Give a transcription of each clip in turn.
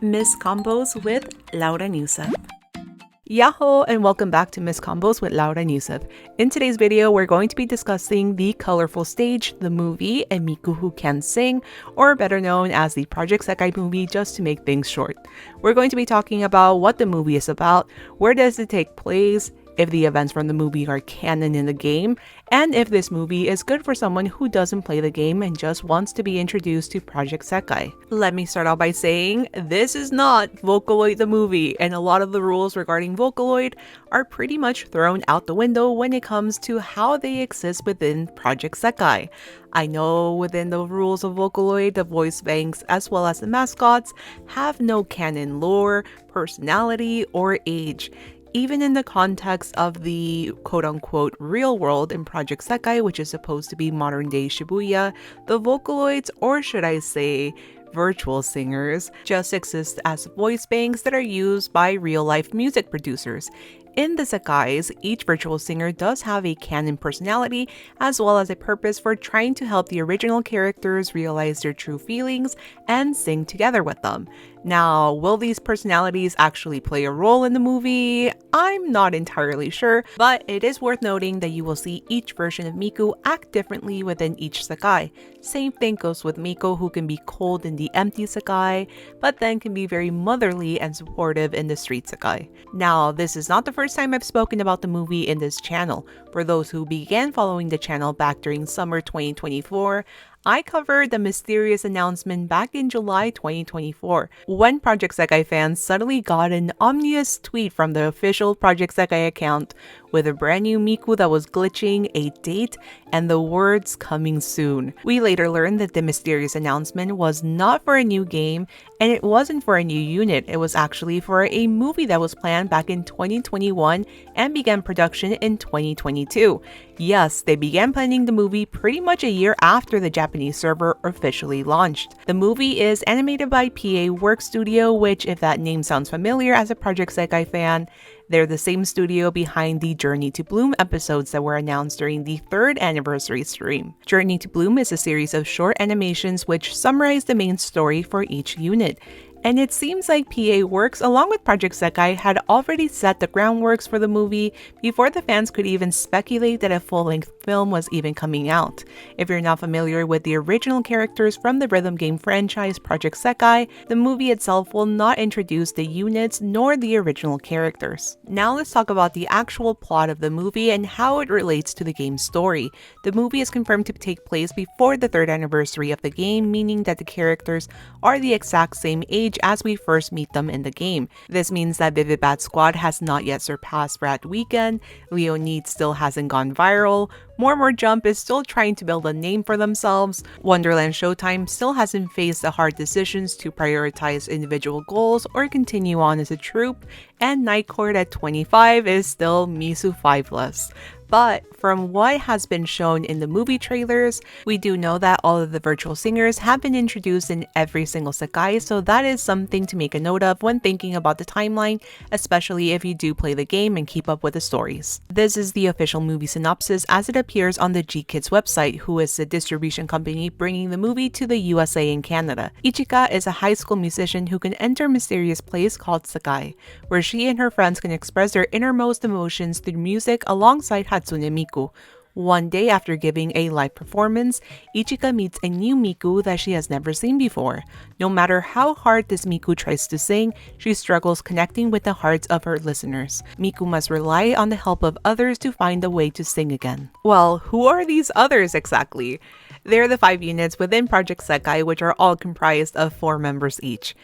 Miss Combos with Laura and Yusuf. Yahoo and welcome back to Miss Combos with Laura and Yusuf. In today's video, we're going to be discussing the colorful stage, the movie, and Miku who can sing, or better known as the Project Sekai movie, just to make things short. We're going to be talking about what the movie is about, where does it take place, if the events from the movie are canon in the game, and if this movie is good for someone who doesn't play the game and just wants to be introduced to Project Sekai. Let me start out by saying this is not Vocaloid the movie, and a lot of the rules regarding Vocaloid are pretty much thrown out the window when it comes to how they exist within Project Sekai. I know within the rules of Vocaloid, the voice banks as well as the mascots have no canon lore, personality, or age. Even in the context of the quote-unquote real world in Project Sekai, which is supposed to be modern-day Shibuya, the Vocaloids, or should I say virtual singers, just exist as voice banks that are used by real-life music producers. In the Sekais, each virtual singer does have a canon personality as well as a purpose for trying to help the original characters realize their true feelings and sing together with them. Now, will these personalities actually play a role in the movie? I'm not entirely sure, but it is worth noting that you will see each version of Miku act differently within each Sekai. Same thing goes with Miko, who can be cold in the empty Sekai, but then can be very motherly and supportive in the street Sekai. Now, this is not the first time I've spoken about the movie in this channel. For those who began following the channel back during summer 2024, I covered the mysterious announcement back in July 2024, when Project Sekai fans suddenly got an ominous tweet from the official Project Sekai account with a brand new Miku that was glitching, a date, and the words "coming soon." We later learned that the mysterious announcement was not for a new game, and it wasn't for a new unit. It was actually for a movie that was planned back in 2021 and began production in 2022. Yes, they began planning the movie pretty much a year after the Japanese server officially launched. The movie is animated by PA Work Studio, which, if that name sounds familiar as a Project Sekai fan, they're the same studio behind the Journey to Bloom episodes that were announced during the 3rd anniversary stream. Journey to Bloom is a series of short animations which summarize the main story for each unit. And it seems like PA Works, along with Project Sekai, had already set the groundworks for the movie before the fans could even speculate that a full-length film was even coming out. If you're not familiar with the original characters from the rhythm game franchise Project Sekai, the movie itself will not introduce the units nor the original characters. Now let's talk about the actual plot of the movie and how it relates to the game's story. The movie is confirmed to take place before the 3rd anniversary of the game, meaning that the characters are the exact same age as we first meet them in the game. This means that Vivid Bat Squad has not yet surpassed Rat Weekend, Leonid still hasn't gone viral, More Jump is still trying to build a name for themselves, Wonderlands Showtime still hasn't faced the hard decisions to prioritize individual goals or continue on as a troupe, and Nightcord at 25 is still Misu 5-less. But from what has been shown in the movie trailers, we do know that all of the virtual singers have been introduced in every single Sekai, so that is something to make a note of when thinking about the timeline, especially if you do play the game and keep up with the stories. This is the official movie synopsis as it appears on the G-Kids website, who is the distribution company bringing the movie to the USA and Canada. Ichika is a high school musician who can enter a mysterious place called Sekai, where she and her friends can express their innermost emotions through music alongside Hatsune Miku. One day after giving a live performance, Ichika meets a new Miku that she has never seen before. No matter how hard this Miku tries to sing, she struggles connecting with the hearts of her listeners. Miku must rely on the help of others to find a way to sing again. Well, who are these others exactly? They're the 5 units within Project Sekai, which are all comprised of 4 members each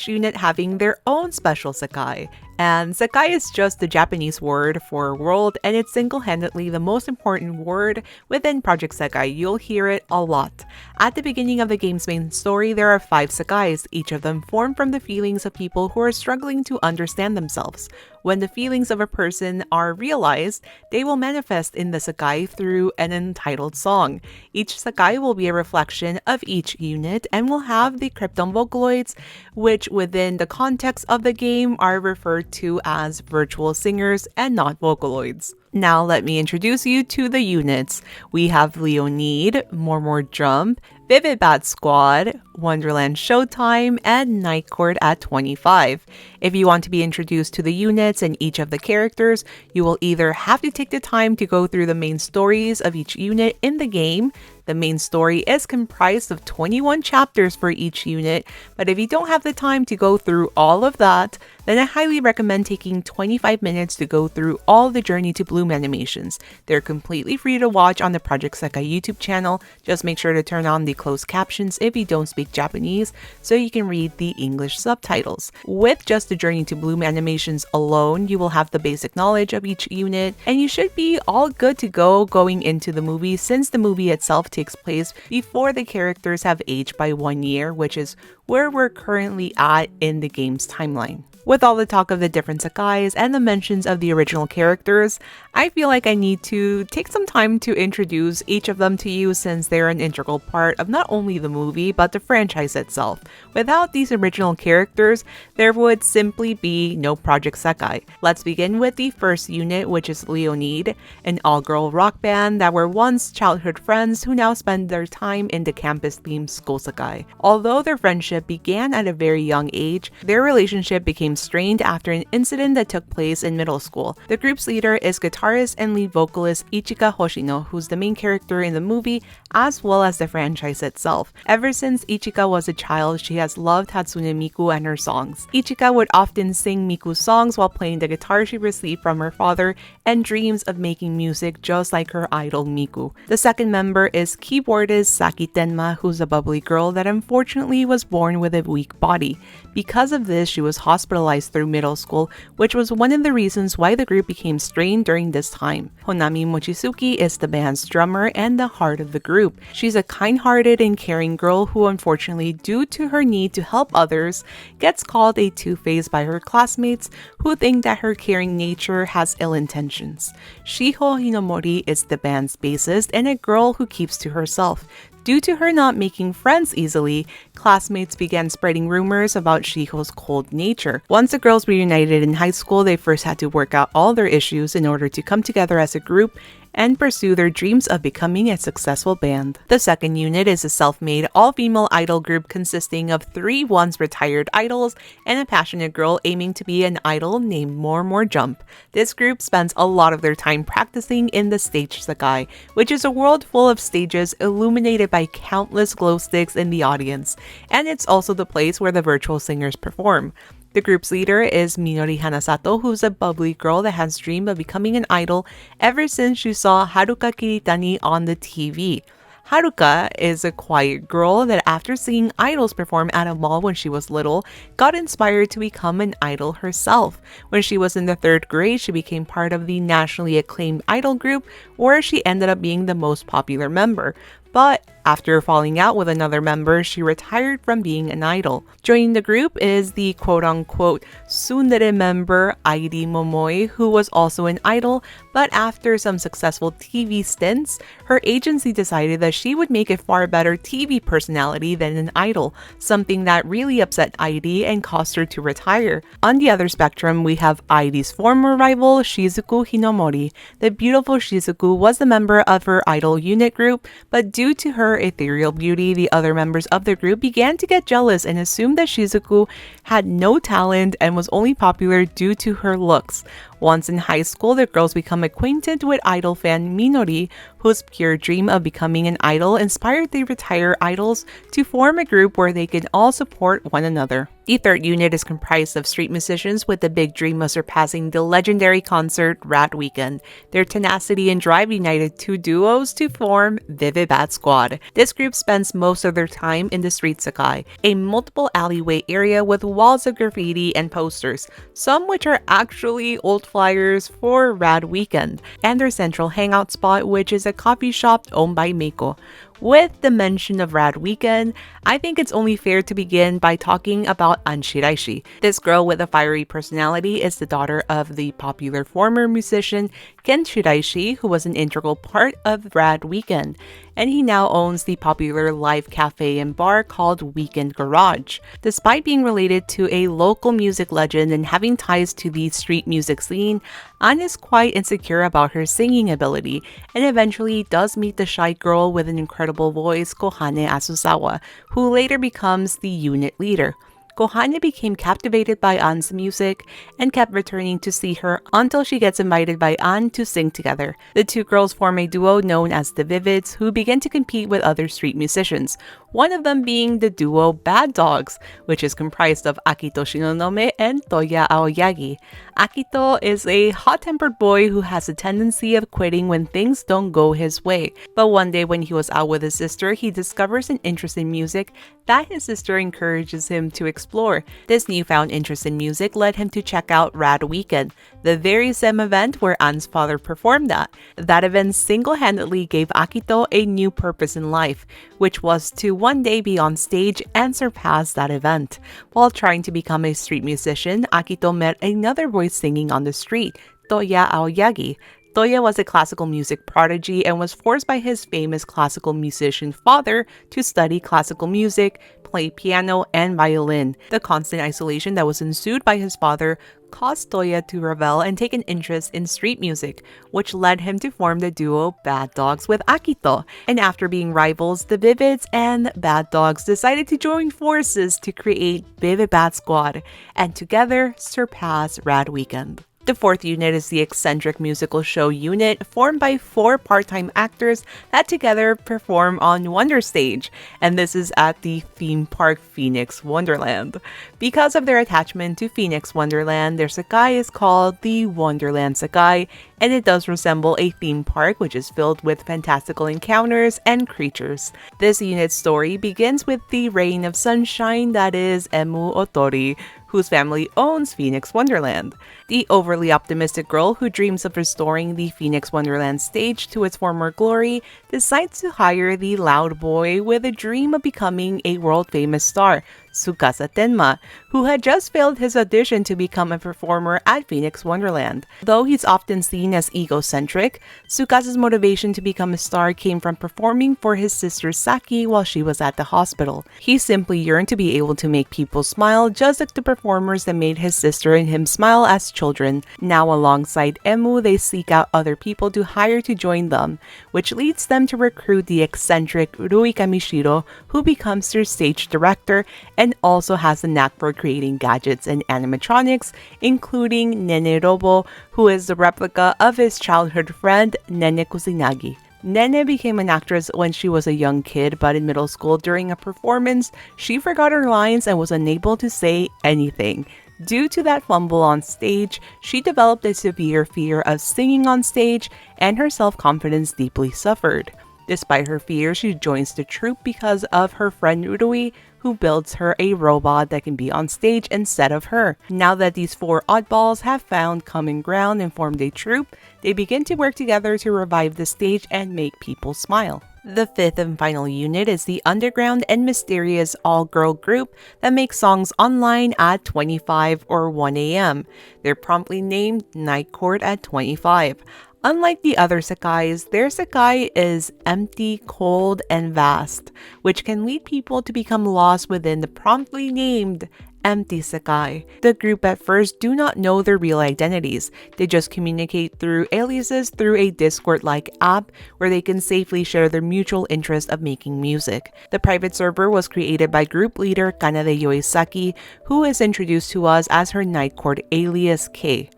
unit having their own special Sekai. And Sekai is just the Japanese word for world, and it's single-handedly the most important word within Project Sekai. You'll hear it a lot. At the beginning of the game's main story, there are 5 Sekais, each of them formed from the feelings of people who are struggling to understand themselves. When the feelings of a person are realized, they will manifest in the Sekai through an entitled song. Each Sekai will be a reflection of each unit and will have the Krypton Vocaloids, which within the context of the game are referred referred to as virtual singers and not vocaloids. Now let me introduce you to the units. We have Leonid, More Jump, Vivid Bat Squad, Wonderlands Showtime, and Nightcord at 25. If you want to be introduced to the units and each of the characters, you will either have to take the time to go through the main stories of each unit in the game. The main story is comprised of 21 chapters for each unit, but if you don't have the time to go through all of that, then I highly recommend taking 25 minutes to go through all the Journey to Bloom animations. They're completely free to watch on the Project Sekai YouTube channel. Just make sure to turn on the closed captions if you don't speak Japanese so you can read the English subtitles. With just the Journey to Bloom animations alone, you will have the basic knowledge of each unit, and you should be all good to go going into the movie since the movie itself takes place before the characters have aged by 1 year, which is where we're currently at in the game's timeline. With all the talk of the different Sekais and the mentions of the original characters, I feel like I need to take some time to introduce each of them to you since they're an integral part of not only the movie but the franchise itself. Without these original characters, there would simply be no Project Sekai. Let's begin with the first unit, which is Leonid, an all-girl rock band that were once childhood friends who now spend their time in the campus-themed school Sekai. Although their friendship began at a very young age, their relationship became strained after an incident that took place in middle school. The group's leader is guitarist and lead vocalist Ichika Hoshino, who's the main character in the movie as well as the franchise itself. Ever since Ichika was a child, she has loved Hatsune Miku and her songs. Ichika would often sing Miku's songs while playing the guitar she received from her father and dreams of making music just like her idol Miku. The second member is keyboardist Saki Tenma, who's a bubbly girl that unfortunately was born with a weak body. Because of this, she was hospitalized through middle school, which was one of the reasons why the group became strained during this time. Honami Mochizuki is the band's drummer and the heart of the group. She's a kind-hearted and caring girl who, unfortunately, due to her need to help others, gets called a two-faced by her classmates who think that her caring nature has ill intentions. Shiho Hinomori is the band's bassist and a girl who keeps to herself. Due to her not making friends easily, classmates began spreading rumors about Shiho's cold nature. Once the girls reunited in high school, they first had to work out all their issues in order to come together as a group and pursue their dreams of becoming a successful band. The second unit is a self-made all-female idol group consisting of 3 once retired idols and a passionate girl aiming to be an idol named More Jump. This group spends a lot of their time practicing in the stage Sekai, which is a world full of stages illuminated by countless glow sticks in the audience, and it's also the place where the virtual singers perform. The group's leader is Minori Hanasato, who's a bubbly girl that has dreamed of becoming an idol ever since she saw Haruka Kiritani on the TV. Haruka is a quiet girl that after seeing idols perform at a mall when she was little, got inspired to become an idol herself. When she was in the 3rd grade, she became part of the nationally acclaimed idol group, where she ended up being the most popular member. But after falling out with another member, she retired from being an idol. Joining the group is the quote-unquote tsundere member Airi Momoi, who was also an idol, but after some successful TV stints, her agency decided that she would make a far better TV personality than an idol, something that really upset Airi and caused her to retire. On the other spectrum, we have Airi's former rival, Shizuku Hinomori. The beautiful Shizuku was the member of her idol unit group, but due to her ethereal beauty, the other members of the group began to get jealous and assumed that Shizuku had no talent and was only popular due to her looks. Once in high school, the girls become acquainted with idol fan Minori, whose pure dream of becoming an idol inspired the retired idols to form a group where they can all support one another. The third unit is comprised of street musicians with the big dream of surpassing the legendary concert Rat Weekend. Their tenacity and drive united 2 duos to form Vivid Bat Squad. This group spends most of their time in the street Sekai, a multiple alleyway area with walls of graffiti and posters, some which are actually old flyers for Rad Weekend, and their central hangout spot, which is a coffee shop owned by Meiko. With the mention of Rad Weekend, I think it's only fair to begin by talking about An Shiraishi. This girl with a fiery personality is the daughter of the popular former musician Ken Shiraishi, who was an integral part of Rad Weekend, and he now owns the popular live cafe and bar called Weekend Garage. Despite being related to a local music legend and having ties to the street music scene, An is quite insecure about her singing ability and eventually does meet the shy girl with an incredible voice, Kohane Asusawa, who later becomes the unit leader. Kohane became captivated by An's music and kept returning to see her until she gets invited by An to sing together. The two girls form a duo known as the Vivids, who begin to compete with other street musicians, one of them being the duo Bad Dogs, which is comprised of Akito Shinonome and Toya Aoyagi. Akito is a hot-tempered boy who has a tendency of quitting when things don't go his way. But one day when he was out with his sister, he discovers an interest in music that his sister encourages him to explore. This newfound interest in music led him to check out Rad Weekend, the very same event where An's father performed at. That event single-handedly gave Akito a new purpose in life, which was to one day be on stage and surpass that event. While trying to become a street musician, Akito met another voice singing on the street, Toya Aoyagi. Toya was a classical music prodigy and was forced by his famous classical musician father to study classical music, play piano, and violin. The constant isolation that was ensued by his father caused Toya to rebel and take an interest in street music, which led him to form the duo Bad Dogs with Akito. And after being rivals, the Vivids and Bad Dogs decided to join forces to create Vivid Bad Squad and together surpass Rad Weekend. The fourth unit is the eccentric musical show unit, formed by 4 part-time actors that together perform on Wonder Stage, and this is at the theme park Phoenix Wonderland. Because of their attachment to Phoenix Wonderland, their Sekai is called the Wonderland Sekai, and it does resemble a theme park which is filled with fantastical encounters and creatures. This unit's story begins with the reign of sunshine that is Emu Otori, whose family owns Phoenix Wonderland. The overly optimistic girl who dreams of restoring the Phoenix Wonderland stage to its former glory decides to hire the loud boy with a dream of becoming a world-famous star, Tsukasa Tenma, who had just failed his audition to become a performer at Phoenix Wonderland. Though he's often seen as egocentric, Tsukasa's motivation to become a star came from performing for his sister Saki while she was at the hospital. He simply yearned to be able to make people smile just like the performers that made his sister and him smile as children. Now alongside Emu, they seek out other people to hire to join them, which leads them to recruit the eccentric Rui Kamishiro, who becomes their stage director and also has a knack for creating gadgets and animatronics, including Nene Robo, who is the replica of his childhood friend Nene Kusinagi. Nene became an actress when she was a young kid, but in middle school during a performance, she forgot her lines and was unable to say anything. Due to that fumble on stage, she developed a severe fear of singing on stage, and her self-confidence deeply suffered. Despite her fear, she joins the troupe because of her friend Rui, who builds her a robot that can be on stage instead of her. Now that these 4 oddballs have found common ground and formed a troupe, they begin to work together to revive the stage and make people smile. The fifth and final unit is the underground and mysterious all-girl group that makes songs online at 25 or 1 a.m. They're promptly named Nightcord at 25. Unlike the other sekais, their sekai is empty, cold, and vast, which can lead people to become lost within the promptly named empty sekai. The group at first do not know their real identities. They just communicate through aliases through a Discord-like app where they can safely share their mutual interest of making music. The private server was created by group leader Kanade Yoisaki, who is introduced to us as her Nightcord alias K.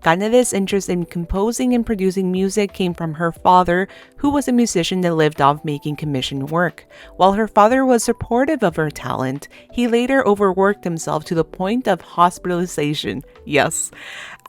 Kanade's interest in composing and producing music came from her father, who was a musician that lived off making commission work. While her father was supportive of her talent, he later overworked himself to the point of hospitalization. Yes.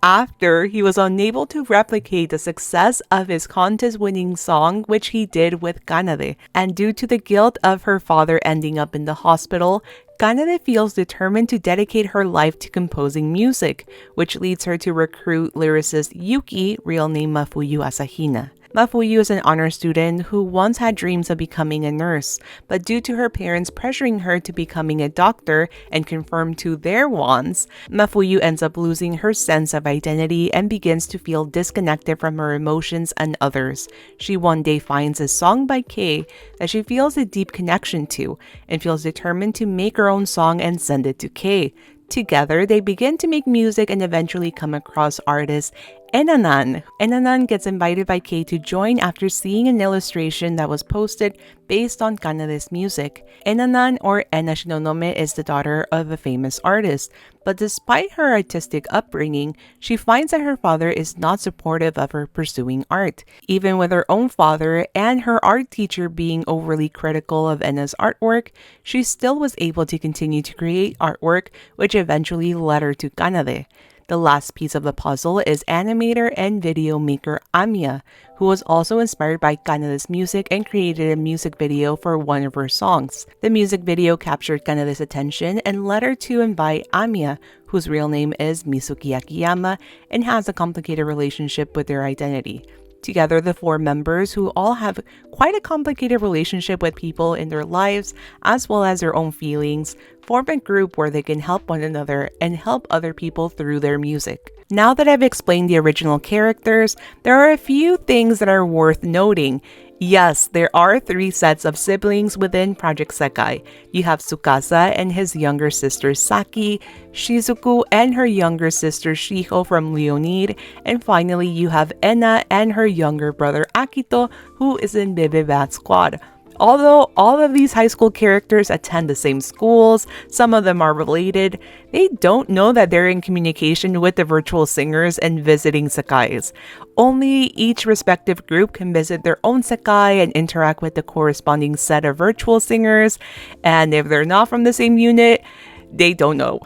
After he was unable to replicate the success of his contest-winning song, which he did with Kanade, and due to the guilt of her father ending up in the hospital, Kanade feels determined to dedicate her life to composing music, which leads her to recruit lyricist Yuki, real name Mafuyu Asahina. Mafuyu is an honor student who once had dreams of becoming a nurse, but due to her parents pressuring her to becoming a doctor and conform to their wants, Mafuyu ends up losing her sense of identity and begins to feel disconnected from her emotions and others. She one day finds a song by Kei that she feels a deep connection to and feels determined to make her own song and send it to Kei. Together, they begin to make music and eventually come across artist Enanan. Enanan gets invited by Kei to join after seeing an illustration that was posted based on Kanade's music. Enanan, or Ena Shinonome, is the daughter of a famous artist, but despite her artistic upbringing, she finds that her father is not supportive of her pursuing art. Even with her own father and her art teacher being overly critical of Ena's artwork, she still was able to continue to create artwork, which eventually led her to Kanade. The last piece of the puzzle is animator and video maker Amiya, who was also inspired by Kanade's music and created a music video for one of her songs. The music video captured Kanade's attention and led her to invite Amiya, whose real name is Misuki Akiyama and has a complicated relationship with their identity. Together, the four members, who all have quite a complicated relationship with people in their lives, as well as their own feelings, form a group where they can help one another and help other people through their music. Now that I've explained the original characters, there are a few things that are worth noting. Yes, there are 3 sets of siblings within Project Sekai. You have Tsukasa and his younger sister Saki, Shizuku and her younger sister Shiho from Leonid, and finally you have Ena and her younger brother Akito, who is in Bebe Bat Squad. Although all of these high school characters attend the same schools, some of them are related, they don't know that they're in communication with the virtual singers and visiting sekais. Only each respective group can visit their own sekai and interact with the corresponding set of virtual singers, and if they're not from the same unit, they don't know.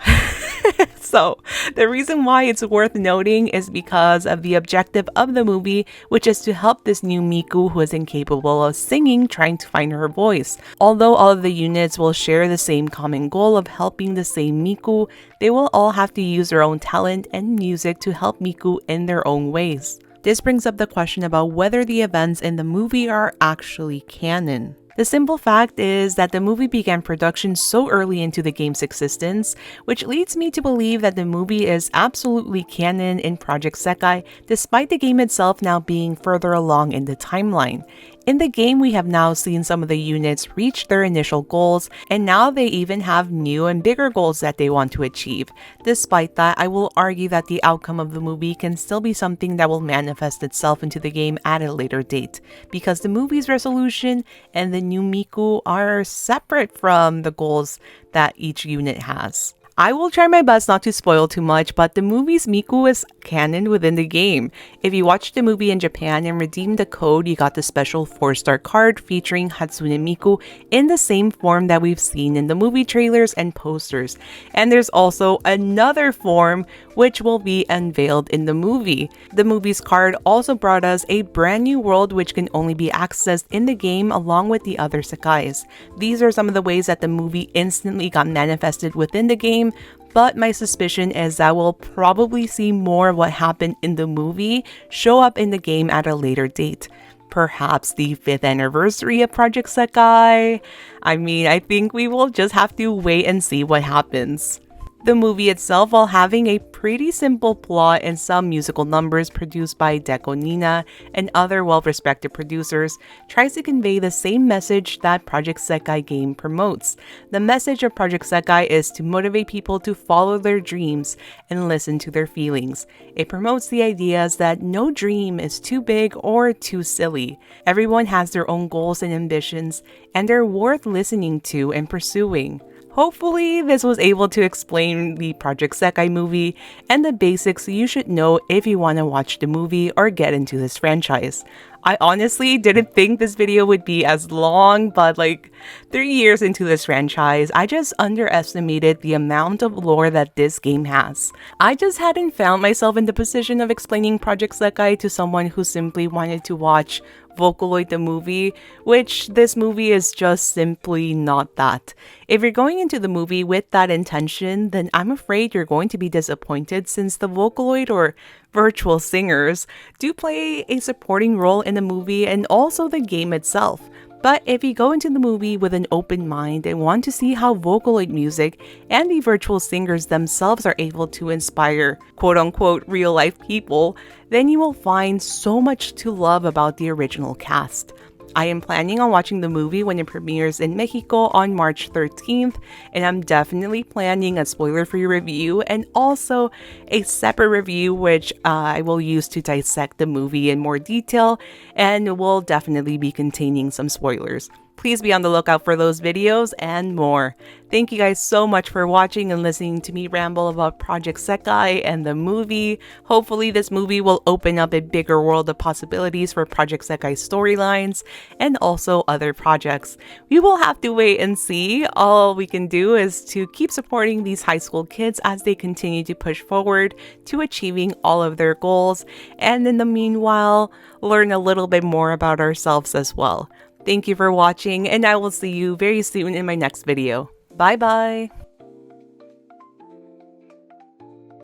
So, the reason why it's worth noting is because of the objective of the movie, which is to help this new Miku who is incapable of singing trying to find her voice. Although all of the units will share the same common goal of helping the same Miku, they will all have to use their own talent and music to help Miku in their own ways. This brings up the question about whether the events in the movie are actually canon. The simple fact is that the movie began production so early into the game's existence, which leads me to believe that the movie is absolutely canon in Project Sekai, despite the game itself now being further along in the timeline. In the game, we have now seen some of the units reach their initial goals, and now they even have new and bigger goals that they want to achieve. Despite that, I will argue that the outcome of the movie can still be something that will manifest itself into the game at a later date, because the movie's resolution and the new Miku are separate from the goals that each unit has. I will try my best not to spoil too much, but the movie's Miku is canon within the game. If you watched the movie in Japan and redeemed the code, you got the special 4-star card featuring Hatsune Miku in the same form that we've seen in the movie trailers and posters. And there's also another form which will be unveiled in the movie. The movie's card also brought us a brand new world which can only be accessed in the game along with the other sekais. These are some of the ways that the movie instantly got manifested within the game, but my suspicion is that we'll probably see more of what happened in the movie show up in the game at a later date. Perhaps the 5th anniversary of Project Sekai? I think we will just have to wait and see what happens. The movie itself, while having a pretty simple plot and some musical numbers produced by Deko Nina and other well-respected producers, tries to convey the same message that Project Sekai game promotes. The message of Project Sekai is to motivate people to follow their dreams and listen to their feelings. It promotes the ideas that no dream is too big or too silly. Everyone has their own goals and ambitions, and they're worth listening to and pursuing. Hopefully, this was able to explain the Project Sekai movie and the basics you should know if you want to watch the movie or get into this franchise. I honestly didn't think this video would be as long, but 3 years into this franchise, I just underestimated the amount of lore that this game has. I just hadn't found myself in the position of explaining Project Sekai to someone who simply wanted to watch Vocaloid the movie, which this movie is just simply not that. If you're going into the movie with that intention, then I'm afraid you're going to be disappointed, since the Vocaloid or virtual singers do play a supporting role in the movie and also the game itself. But if you go into the movie with an open mind and want to see how Vocaloid music and the virtual singers themselves are able to inspire quote-unquote real-life people, then you will find so much to love about the original cast. I am planning on watching the movie when it premieres in Mexico on March 13th, and I'm definitely planning a spoiler-free review and also a separate review which I will use to dissect the movie in more detail and will definitely be containing some spoilers. Please be on the lookout for those videos and more. Thank you guys so much for watching and listening to me ramble about Project Sekai and the movie. Hopefully this movie will open up a bigger world of possibilities for Project Sekai storylines and also other projects. We will have to wait and see. All we can do is to keep supporting these high school kids as they continue to push forward to achieving all of their goals, and in the meanwhile, learn a little bit more about ourselves as well. Thank you for watching, and I will see you very soon in my next video. Bye bye!